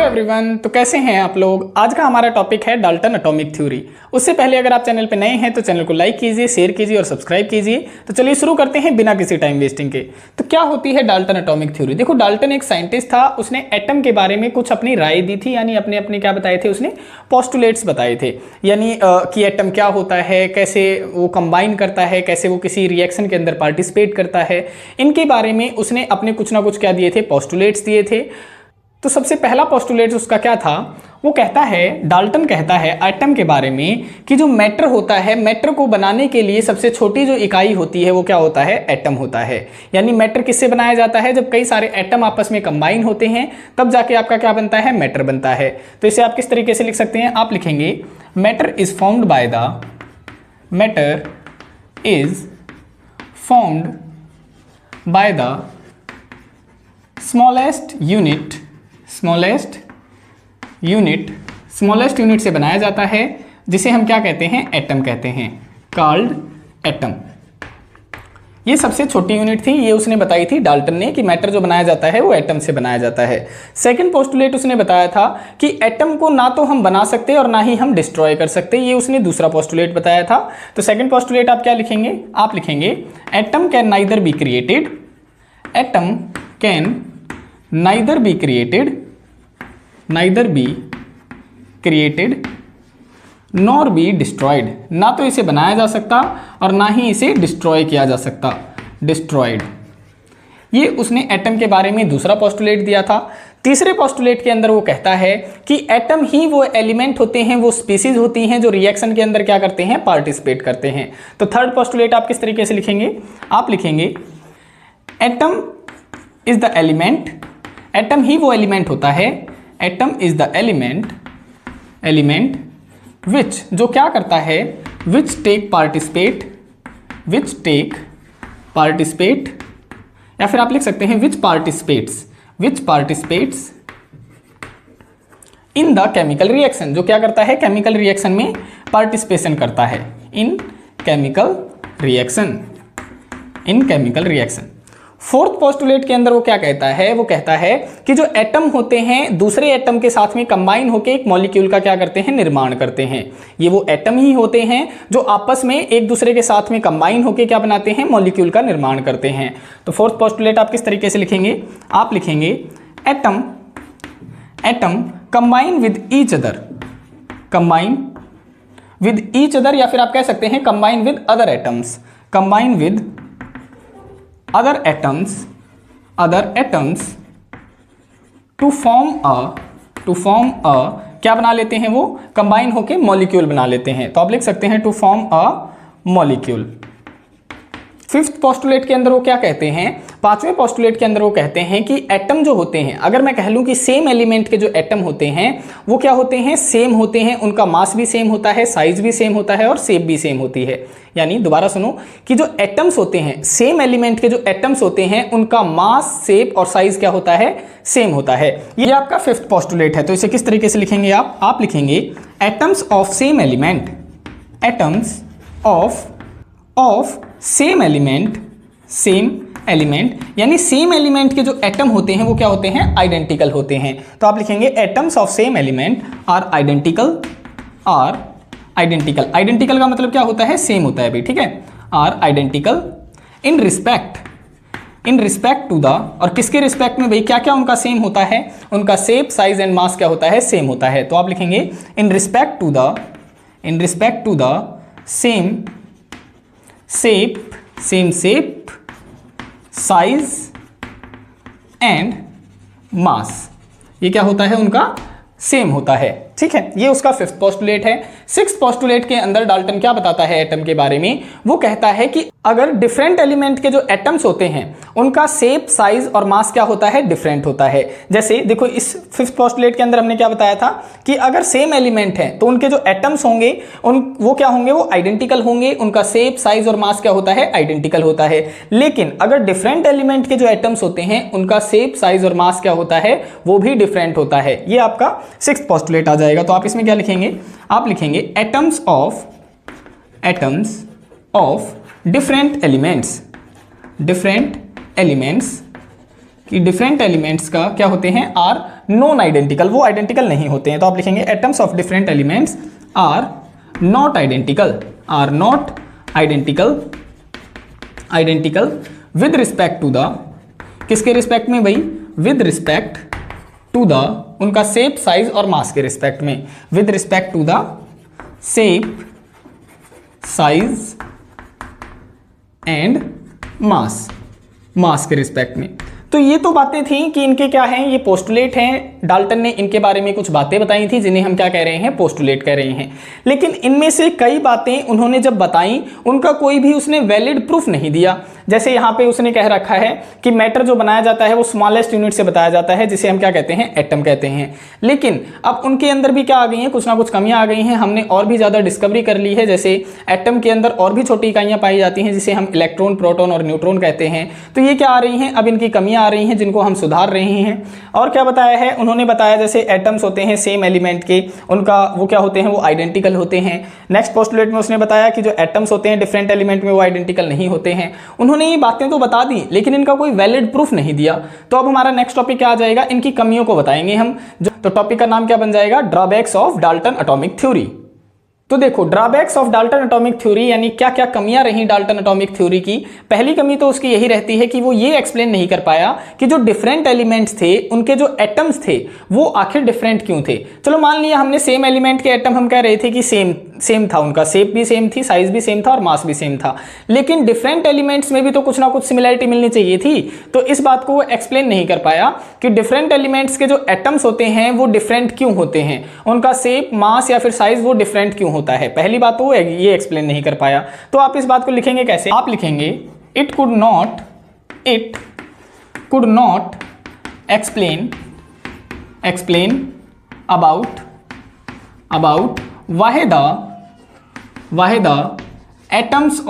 Everyone, तो कैसे हैं आप लोग। आज का हमारा टॉपिक है डाल्टन एटॉमिक थ्योरी। उससे पहले अगर आप चैनल पे नए हैं तो चैनल को लाइक कीजिए, शेयर कीजिए और सब्सक्राइब कीजिए। तो चलिए शुरू करते हैं बिना किसी टाइम वेस्टिंग के। तो क्या होती है डाल्टन एटॉमिक थ्योरी। देखो, डाल्टन एक साइंटिस्ट था, उसने एटम के बारे में कुछ अपनी राय दी थी, यानी अपने अपने क्या बताए थे, उसने पोस्टुलेट्स बताए थे, यानी कि एटम क्या होता है, कैसे वो कंबाइन करता है, कैसे वो किसी रिएक्शन के अंदर पार्टिसिपेट करता है, इनके बारे में उसने अपने कुछ ना कुछ क्या दिए थे, पोस्टुलेट्स दिए थे। तो सबसे पहला पोस्टुलेट उसका क्या था, वो कहता है, डाल्टन कहता है एटम के बारे में कि जो मैटर होता है, मैटर को बनाने के लिए सबसे छोटी जो इकाई होती है वो क्या होता है, एटम होता है। यानी मैटर किससे बनाया जाता है, जब कई सारे एटम आपस में कंबाइन होते हैं तब जाके आपका क्या बनता है, मैटर बनता है। तो इसे आप किस तरीके से लिख सकते हैं, आप लिखेंगे matter is formed by the smallest unit से बनाया जाता है, जिसे हम क्या कहते हैं, एटम कहते हैं, कॉल्ड एटम। ये सबसे छोटी यूनिट थी, ये उसने बताई थी डाल्टन ने कि मैटर जो बनाया जाता है वो एटम से बनाया जाता है। सेकंड पोस्टुलेट उसने बताया था कि एटम को ना तो हम बना सकते और ना ही हम डिस्ट्रॉय कर सकते, ये उसने दूसरा पोस्टुलेट बताया था। तो सेकंड पोस्टुलेट आप क्या लिखेंगे, आप लिखेंगे atom can neither be created, atom can neither be created nor be destroyed। ना तो इसे बनाया जा सकता और ना ही इसे डिस्ट्रॉय किया जा सकता, डिस्ट्रॉयड। ये उसने एटम के बारे में दूसरा पोस्टुलेट दिया था। तीसरे पोस्टुलेट के अंदर वो कहता है कि एटम ही वो एलिमेंट होते हैं, वो स्पीसीज होती हैं जो रिएक्शन के अंदर क्या करते हैं, पार्टिसिपेट करते हैं। तो थर्ड पोस्टुलेट आप किस तरीके से लिखेंगे, आप लिखेंगे atom is the element, atom ही वो एलिमेंट होता है, atom is the element which, जो क्या करता है, विच टेक पार्टिसिपेट, या फिर आप लिख सकते हैं which participates in the chemical reaction, जो क्या करता है, केमिकल रिएक्शन में पार्टिसिपेशन करता है, इन केमिकल रिएक्शन। फोर्थ पोस्टुलेट के अंदर वो क्या कहता है, वो कहता है कि जो एटम होते हैं दूसरे एटम के साथ में कंबाइन होकर एक मॉलिक्यूल का क्या करते हैं, निर्माण करते हैं। ये वो एटम ही होते हैं जो आपस में एक दूसरे के साथ में कंबाइन होकर क्या बनाते हैं, मॉलिक्यूल का निर्माण करते हैं। तो फोर्थ पोस्टुलेट आप किस तरीके से लिखेंगे, आप लिखेंगे atom combine with each other, या फिर आप कह सकते हैं combine with other atoms, other atoms to form a क्या बना लेते हैं, वो कंबाइन होके मॉलिक्यूल बना लेते हैं। तो आप लिख सकते हैं to form a molecule. Fifth postulate के अंदर वो क्या कहते हैं, पांचवें पोस्टुलेट के अंदर वो कहते हैं कि एटम जो होते हैं, अगर मैं कह लूं कि सेम एलिमेंट के जो एटम होते हैं वो क्या होते हैं, सेम होते हैं, उनका मास भी सेम होता है, साइज भी सेम होता है और शेप भी सेम होती है। यानी दोबारा सुनो कि जो एटम्स होते हैं, सेम एलिमेंट के जो एटम्स होते हैं उनका मास, शेप और साइज क्या होता है, सेम होता है। ये आपका फिफ्थ पोस्टुलेट है। तो इसे किस तरीके से लिखेंगे आप लिखेंगे atoms of same element, atoms of same element, यानी सेम एलिमेंट के जो एटम होते हैं वो क्या होते हैं, आइडेंटिकल होते हैं। तो आप लिखेंगे atoms of same element are identical, identical का मतलब क्या होता है, सेम होता है भाई, ठीक है, are identical in respect to the, और किसके रिस्पेक्ट में भाई, क्या क्या उनका सेम होता है, उनका शेप, साइज एंड मास क्या होता है, सेम होता है। तो आप लिखेंगे in respect to the same shape, size and mass, ये क्या होता है, उनका सेम होता है, ठीक है। ये उसका फिफ्थ पोस्टुलेट है। सिक्स्थ पोस्टुलेट के अंदर डाल्टन क्या बताता है एटम के बारे में, वो कहता है कि अगर डिफरेंट एलिमेंट के जो एटम्स होते हैं उनका शेप, साइज और मास क्या होता है, डिफरेंट होता है। जैसे देखो, इस फिफ्थ पोस्टुलेट के अंदर हमने क्या बताया था कि अगर सेम एलिमेंट है तो उनके जो एटम्स होंगे वो क्या होंगे, वो आइडेंटिकल होंगे, उनका शेप, साइज और मास क्या होता है, आइडेंटिकल होता है। लेकिन अगर डिफरेंट एलिमेंट के जो एटम्स होते हैं उनका शेप, साइज और मास क्या होता है, वो भी डिफरेंट होता है। ये आपका सिक्स्थ पोस्टुलेट आ जाएगा। तो आप इसमें क्या लिखेंगे, आप लिखेंगे एटम्स ऑफ डिफरेंट एलिमेंट्स कि डिफरेंट एलिमेंट्स का क्या होते हैं, आर नॉन आइडेंटिकल, वो आइडेंटिकल नहीं होते हैं। तो आप लिखेंगे atoms of different elements are not identical, are not identical, identical with respect to the, किसके रिस्पेक्ट में भाई, विद रिस्पेक्ट टू द, उनका शेप, साइज और मास के रिस्पेक्ट में, with respect to the shape, size and mass, mass के respect में। तो ये तो बातें थी कि इनके क्या हैं, ये पोस्टुलेट हैं। डाल्टन ने इनके बारे में कुछ बातें बताई थी जिन्हें हम क्या कह रहे हैं, पोस्टुलेट कह रहे हैं। लेकिन इनमें से कई बातें उन्होंने जब बताई, उनका कोई भी उसने वैलिड प्रूफ नहीं दिया। जैसे यहाँ पे उसने कह रखा है कि मैटर जो बनाया जाता है वो स्मॉलेस्ट यूनिट से बताया जाता है, जिसे हम क्या कहते हैं, एटम कहते हैं। लेकिन अब उनके अंदर भी क्या आ गई हैं, कुछ ना कुछ कमियां आ गई हैं। हमने और भी ज़्यादा डिस्कवरी कर ली है, जैसे एटम के अंदर और भी छोटी इकाइयां पाई जाती हैं जिसे हम इलेक्ट्रॉन, प्रोटॉन और न्यूट्रॉन कहते हैं। तो ये क्या आ रही हैं, अब इनकी कमियां आ रही हैं जिनको हम सुधार रहे हैं। और क्या बताया है उन्होंने, बताया जैसे एटम्स होते हैं सेम एलिमेंट के, उनका वो क्या होते हैं, वो आइडेंटिकल होते हैं। नेक्स्ट पोस्टुलेट में उसने बताया कि जो एटम्स होते हैं डिफरेंट एलिमेंट में वो आइडेंटिकल नहीं होते हैं। उन्होंने ये बातें तो बता दी लेकिन इनका कोई वैलिड प्रूफ नहीं दिया। तो अब हमारा नेक्स्ट टॉपिक क्या आ जाएगा, इनकी कमियों को बताएंगे हम। तो टॉपिक का नाम क्या बन जाएगा, drawbacks of Dalton atomic theory. तो देखो drawbacks of Dalton atomic theory यानी क्या क्या कमियां रही डाल्टन एटॉमिक थ्योरी की। पहली कमी तो उसकी यही रहती है कि वो ये एक्सप्लेन नहीं कर पाया कि जो डिफरेंट एलिमेंट्स थे उनके जो एटम्स थे वो आखिर डिफरेंट क्यों थे। चलो मान लिया हमने सेम एलिमेंट के एटम हम कह रहे थे कि सेम था, उनका शेप भी सेम थी, साइज भी सेम था और मास भी सेम था। लेकिन डिफरेंट एलिमेंट्स में भी तो कुछ ना कुछ सिमिलैरिटी मिलनी चाहिए थी। तो इस बात को वो एक्सप्लेन नहीं कर पाया कि डिफरेंट एलिमेंट्स के जो एटम्स होते हैं वो डिफरेंट क्यों होते हैं, उनका शेप, मास या फिर साइज वो डिफरेंट क्यों होता है। पहली बात तो वो ये एक्सप्लेन नहीं कर पाया। तो आप इस बात को लिखेंगे कैसे, आप लिखेंगे it could not explain about why the atoms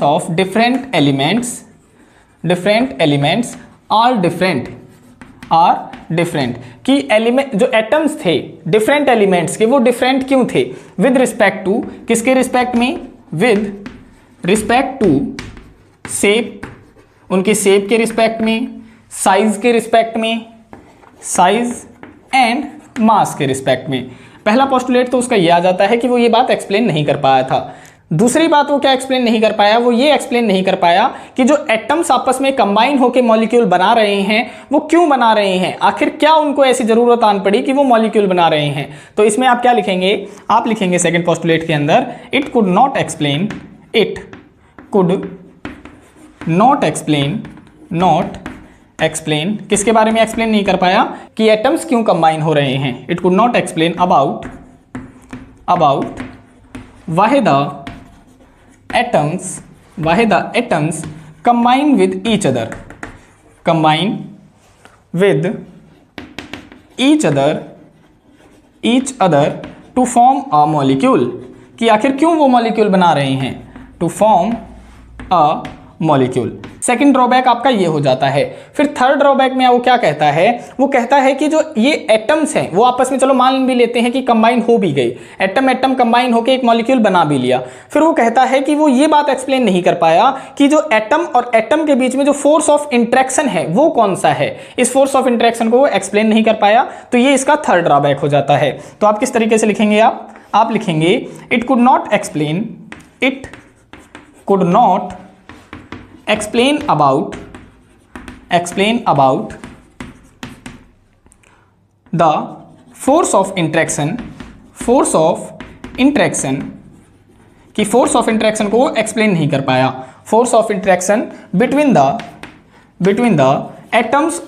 of different elements are different कि एलिमेंट जो एटम्स थे डिफरेंट एलिमेंट्स के वो डिफरेंट क्यों थे, विद रिस्पेक्ट टू, किसके रिस्पेक्ट में, विद रिस्पेक्ट टू शेप, उनके शेप के रिस्पेक्ट में, साइज के रिस्पेक्ट में, साइज एंड मास के रिस्पेक्ट में। पहला पोस्टुलेट तो उसका ये आ जाता है कि वो ये बात एक्सप्लेन नहीं कर पाया था। दूसरी बात वो क्या एक्सप्लेन नहीं कर पाया, वो ये एक्सप्लेन नहीं कर पाया कि जो एटम्स आपस में कंबाइन होकर मॉलिक्यूल बना रहे हैं वो क्यों बना रहे हैं, आखिर क्या उनको ऐसी जरूरत आन पड़ी कि वो मॉलिक्यूल बना रहे हैं। तो इसमें आप क्या लिखेंगे, आप लिखेंगे सेकंड पोस्टुलेट के अंदर इट कुड नॉट एक्सप्लेन किसके बारे में एक्सप्लेन नहीं कर पाया कि एटम्स क्यों कंबाइन हो रहे हैं। It could not explain about why the atoms combine with each other to form a molecule, कि आखिर क्यों वो मॉलिक्यूल बना रहे हैं, to form a molecule. Second drawback आपका ये हो जाता है। फिर थर्ड ड्रॉबैक में वो क्या कहता है, वो कहता है कि जो ये एटम्स हैं वो आपस में, चलो मान भी लेते हैं कि कंबाइन हो भी गई, एटम कंबाइन होकर एक मॉलिक्यूल बना भी लिया। फिर वो कहता है कि वो ये बात एक्सप्लेन नहीं कर पाया कि जो एटम और एटम के बीच में जो फोर्स ऑफ इंट्रैक्शन है वो कौन सा है, इस फोर्स ऑफ इंट्रैक्शन को वो एक्सप्लेन नहीं कर पाया। तो ये इसका थर्ड ड्रॉबैक हो जाता है। तो आप किस तरीके से लिखेंगे, आप लिखेंगे it could not explain about the force of interaction कि फोर्स ऑफ इंट्रैक्शन को एक्सप्लेन नहीं कर पाया, force of interaction between the atoms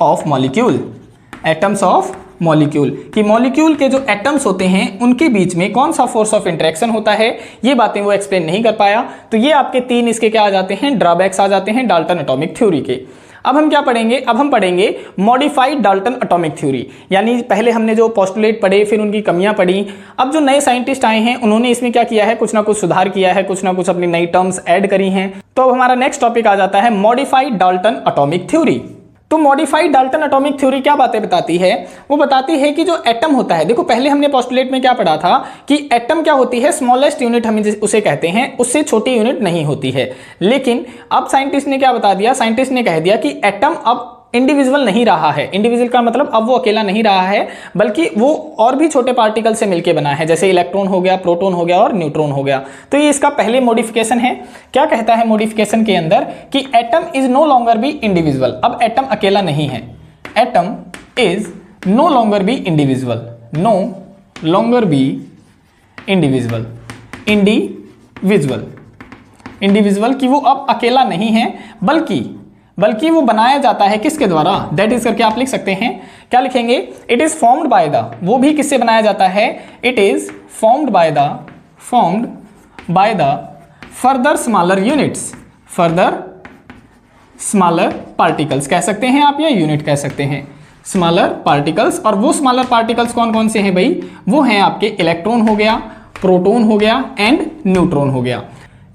of molecule कि मॉलिक्यूल के जो एटम्स होते हैं उनके बीच में कौन सा फोर्स ऑफ इंट्रैक्शन होता है, ये बातें वो एक्सप्लेन नहीं कर पाया। तो ये आपके तीन इसके क्या आ जाते हैं, ड्रॉबैक्स आ जाते हैं डाल्टन एटॉमिक थ्योरी के। अब हम क्या पढ़ेंगे, अब हम पढ़ेंगे मॉडिफाइड डाल्टन एटॉमिक थ्योरी। यानी पहले हमने जो पोस्टुलेट पढ़े, फिर उनकी कमियां पढ़ी। अब जो नए साइंटिस्ट आए हैं उन्होंने इसमें क्या किया है, कुछ ना कुछ सुधार किया है, कुछ ना कुछ अपनी नई टर्म्स ऐड करी हैं। तो अब हमारा नेक्स्ट टॉपिक आ जाता है मॉडिफाइड डाल्टन एटॉमिक थ्योरी। तो मॉडिफाइड डाल्टन एटॉमिक थ्योरी क्या बातें बताती है? वो बताती है कि जो एटम होता है, देखो पहले हमने पोस्टुलेट में क्या पढ़ा था कि एटम क्या होती है, स्मॉलेस्ट यूनिट हम उसे कहते हैं, उससे छोटी यूनिट नहीं होती है। लेकिन अब साइंटिस्ट ने क्या बता दिया, साइंटिस्ट ने कह दिया कि एटम अब इंडिविजुअल नहीं रहा है। इंडिविजुअल का मतलब अब वो अकेला नहीं रहा है, बल्कि वो और भी छोटे पार्टिकल से मिलकर बना है, जैसे इलेक्ट्रॉन हो गया, प्रोटॉन हो गया और न्यूट्रॉन हो गया। तो ये इसका पहले मॉडिफिकेशन है। क्या कहता है मॉडिफिकेशन के अंदर कि atom is no longer be individual. अब एटम अकेला नहीं है, atom is no longer be individual, no longer be individual, individual कि वो अब अकेला नहीं है, बल्कि वो बनाया जाता है किसके द्वारा, दैट इज करके आप लिख सकते हैं। क्या लिखेंगे? It is formed by the, वो भी किससे बनाया जाता है, it is formed by the further smaller units, further smaller particles कह सकते हैं आप, या यूनिट कह सकते हैं, स्मॉलर पार्टिकल्स। और वो स्मॉलर पार्टिकल्स कौन कौन से हैं भाई? वो हैं आपके इलेक्ट्रॉन हो गया, प्रोटॉन हो गया एंड न्यूट्रॉन हो गया।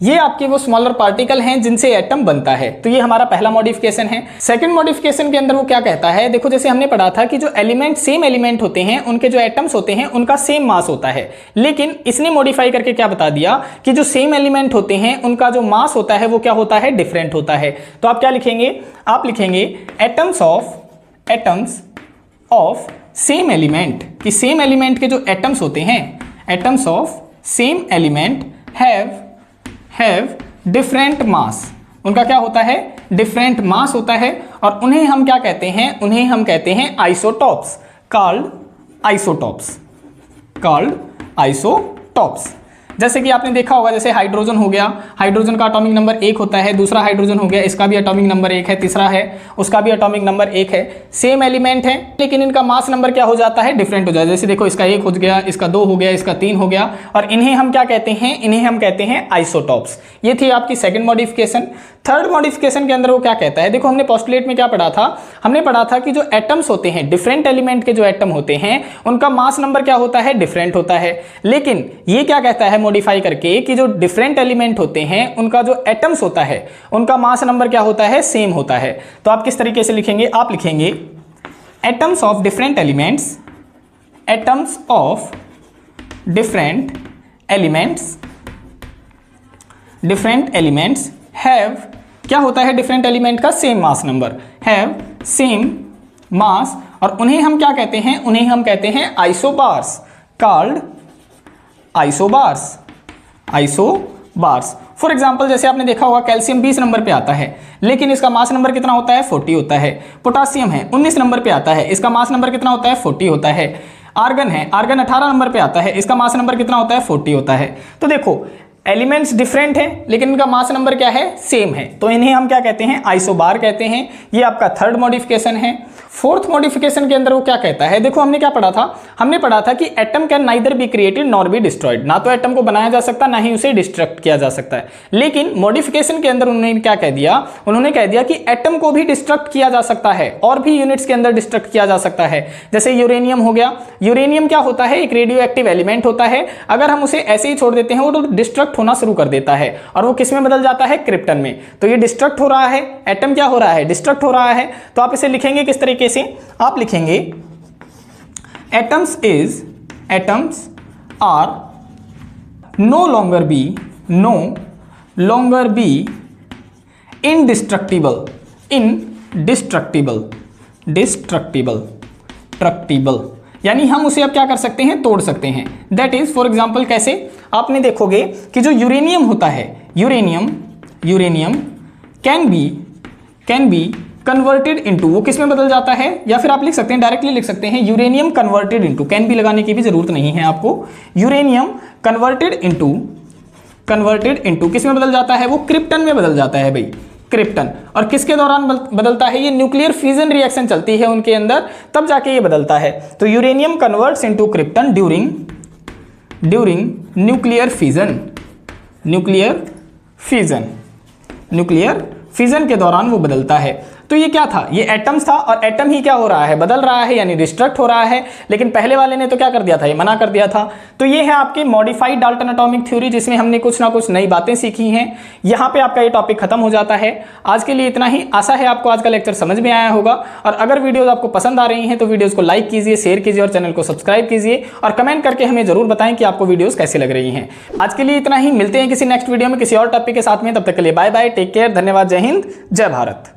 ये आपके वो स्मॉलर पार्टिकल हैं जिनसे एटम बनता है। तो ये हमारा पहला मॉडिफिकेशन है। सेकंड मॉडिफिकेशन के अंदर वो क्या कहता है, देखो जैसे हमने पढ़ा था कि जो एलिमेंट सेम एलिमेंट होते हैं, उनके जो एटम्स होते हैं उनका सेम मास होता है। लेकिन इसने मॉडिफाई करके क्या बता दिया कि जो सेम एलिमेंट होते हैं उनका जो मास होता है वो क्या होता है, डिफरेंट होता है। तो आप क्या लिखेंगे? आप लिखेंगे एटम्स ऑफ सेम एलिमेंट, कि सेम एलिमेंट के जो एटम्स होते हैं, atoms of same element have different mass, उनका क्या होता है, डिफरेंट मास होता है। और उन्हें हम क्या कहते हैं, उन्हें हम कहते हैं आइसोटॉप्स, कॉल्ड आइसोटॉप्स। जैसे कि आपने देखा होगा, जैसे हाइड्रोजन हो गया, हाइड्रोजन का एटॉमिक नंबर 1 होता है, दूसरा हाइड्रोजन हो गया, इसका भी एटॉमिक नंबर 1 है, तीसरा है उसका भी एटॉमिक नंबर 1 है। सेम एलिमेंट है लेकिन इनका मास नंबर क्या हो जाता है, डिफरेंट हो जाता है। जैसे देखो इसका 1 हो गया, इसका 2 हो गया, इसका 3 हो गया, और इन्हें हम क्या कहते हैं, इन्हें हम कहते हैं आइसोटॉप्स। ये थी आपकी सेकंड मॉडिफिकेशन। थर्ड मॉडिफिकेशन के अंदर वो क्या कहता है, देखो हमने पोस्टुलेट में क्या पढ़ा था, हमने पढ़ा था कि जो एटम्स होते हैं, डिफरेंट एलिमेंट के जो एटम होते हैं उनका मास नंबर क्या होता है, डिफरेंट होता है। लेकिन ये क्या कहता है मॉडिफाई करके कि जो डिफरेंट एलिमेंट होते हैं उनका जो एटम्स होता है उनका मास नंबर क्या होता है, सेम होता है। तो आप किस तरीके से लिखेंगे? आप लिखेंगे atoms of different elements, atoms of different elements have, क्या होता है डिफरेंट एलिमेंट का, same mass number, have same mass. और उन्हें हम क्या कहते हैं, उन्हें हम कहते हैं isobars, called isobars. For example जैसे आपने देखा होगा कैल्शियम 20 नंबर पे आता है, लेकिन इसका मास नंबर कितना होता है, 40 होता है। पोटासियम है 19 नंबर पे आता है, इसका मास नंबर कितना होता है, 40 होता है। आर्गन है, आर्गन 18 नंबर पे आता है, इसका मास नंबर कितना होता है, 40 होता है। तो देखो एलिमेंट्स डिफरेंट हैं लेकिन इनका मास नंबर क्या है, सेम है। तो इन्हें हम क्या कहते हैं, आइसोबार कहते हैं। ये आपका थर्ड मॉडिफिकेशन है। फोर्थ मॉडिफिकेशन के अंदर वो क्या कहता है, देखो हमने क्या पढ़ा था, हमने पढ़ा था कि atom can neither be created nor be destroyed, ना तो एटम को बनाया जा सकता ना ही उसे डिस्ट्रक्ट किया जा सकता है। लेकिन मॉडिफिकेशन के अंदर उन्होंने क्या कह दिया, उन्होंने कह दिया कि एटम को भी डिस्ट्रक्ट किया जा सकता है और भी यूनिट्स के अंदर डिस्ट्रक्ट किया जा सकता है। जैसे यूरेनियम हो गया, यूरेनियम क्या होता है, एक रेडियो एक्टिव एलिमेंट होता है। अगर हम उसे ऐसे ही छोड़ देते हैं वो तो डिस्ट्रक्ट होना शुरू कर देता है और वो किस में बदल जाता है, क्रिप्टन में। तो ये डिस्ट्रक्ट हो रहा है, एटम क्या हो रहा है, डिस्ट्रक्ट हो रहा है। तो आप इसे लिखेंगे किस तरीके से, आप लिखेंगे atoms are no longer be indestructible, यानी हम उसे अब क्या कर सकते हैं, तोड़ सकते हैं। दैट इज फॉर एग्जाम्पल कैसे, आपने देखोगे कि जो यूरेनियम होता है, uranium can be converted into, वो किस में बदल जाता है, या फिर आप लिख सकते हैं डायरेक्टली लिख सकते हैं uranium converted into, can be लगाने की भी जरूरत नहीं है आपको। यूरेनियम कन्वर्टेड इनटू किस में बदल जाता है, वो क्रिप्टन में बदल जाता है भाई, क्रिप्टन। और किसके दौरान बदलता है, ये न्यूक्लियर फ्यूजन रिएक्शन चलती है उनके अंदर, तब जाके ये बदलता है। तो uranium converts into krypton during nuclear fusion के दौरान वो बदलता है। तो ये क्या था, ये एटम्स था और एटम ही क्या हो रहा है, बदल रहा है यानी डिस्ट्रक्ट हो रहा है। लेकिन पहले वाले ने तो क्या कर दिया था, ये मना कर दिया था। तो ये है आपकी मॉडिफाइड डाल्टन एटॉमिक थ्योरी, जिसमें हमने कुछ ना कुछ नई बातें सीखी हैं। यहाँ पे आपका ये टॉपिक खत्म हो जाता है। आज के लिए इतना ही। आशा है आपको आज का लेक्चर समझ में आया होगा, और अगर वीडियोस आपको पसंद आ रही हैं तो वीडियोस को लाइक कीजिए, शेयर कीजिए और चैनल को सब्सक्राइब कीजिए, और कमेंट करके हमें जरूर बताएं कि आपको वीडियोस कैसी लग रही हैं। आज के लिए इतना ही। मिलते हैं किसी नेक्स्ट वीडियो में किसी और टॉपिक के साथ में। तब तक के लिए बाय बाय, टेक केयर, धन्यवाद, जय हिंद, जय भारत।